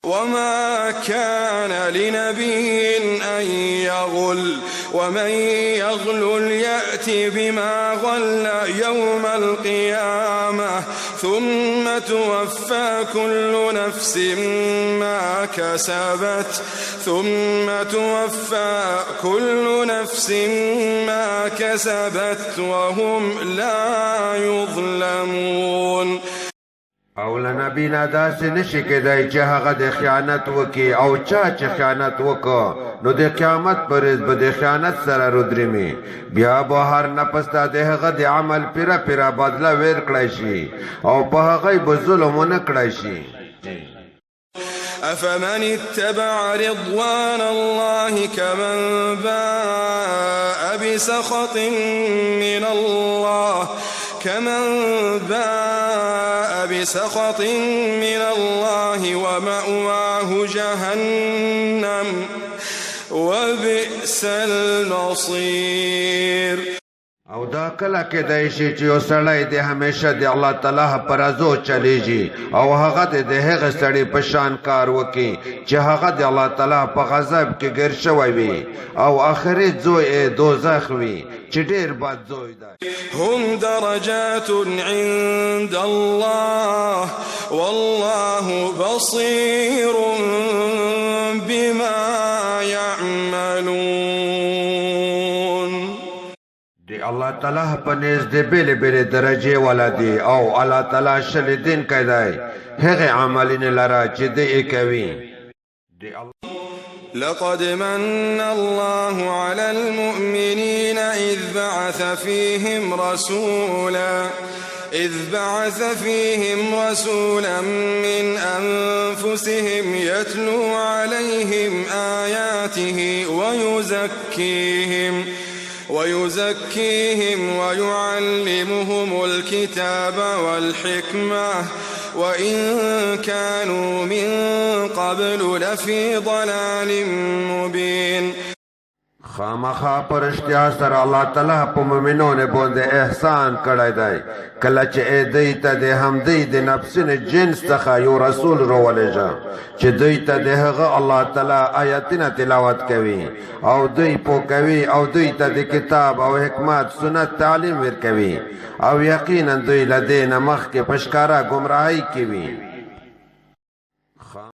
وما كان لنبي أن يغل ومن يغل يأت بما غل يوم القيامة ثم توفى كل نفس ما كسبت وهم لا يظلمون. او لنبی نه داسې نشي کېدای چې هغه د خیانت وکي او چا چې خیانت وکړ نو د قیامت پر ورځ به د خیانت سره رودرمي بیا به هر نفس د هغه د عمل پیره بدله ور کړی شي او په هغه به ظلم ونه کړی شي. أفمن اتبع رضوان الله كمن باء بسخط من الله ومأواه جهنم وبئس المصير. او دا کله کېدای شي چې یو سړی د همیشه د الله تعالی پر ازو چلیږي او هغه د هغه سړي په شان کار وکي چې هغه د الله تعالی په غضب کې ګیر شوی وي او آخري ځای دوزخ وي چې ډېر بد ځای دی. هم درجات عند الله والله بصير بما يعملون. الله تعالی په نزد بیل بیل درجه ولدي او الله تعالی شل دین کیدای هغه عملین لرا چې دې کوي. لقد من الله على المؤمنين إذ بعث فيهم رسولا من أنفسهم يتلو عليهم آياته ويزكيهم ويعلمهم الكتاب والحكمة وإن كانوا من قبل لفي ضلال مبين. خامخا پرشتیا سره الله تعالی په مومنانو باندې احسان کړی دی کله چې دوی ته د همدې د نفسونو جنس څخه یو رسول راولېږه چې دوی ته د هغه الله تعالی آیاتونه تلاوت کوي او دوی پوهوي او دوی ته د کتاب او حکمت سنت تعلیم ورکوي او یقینا دوی له دې نه مخکې په ښکاره ګمراهۍ کې وي.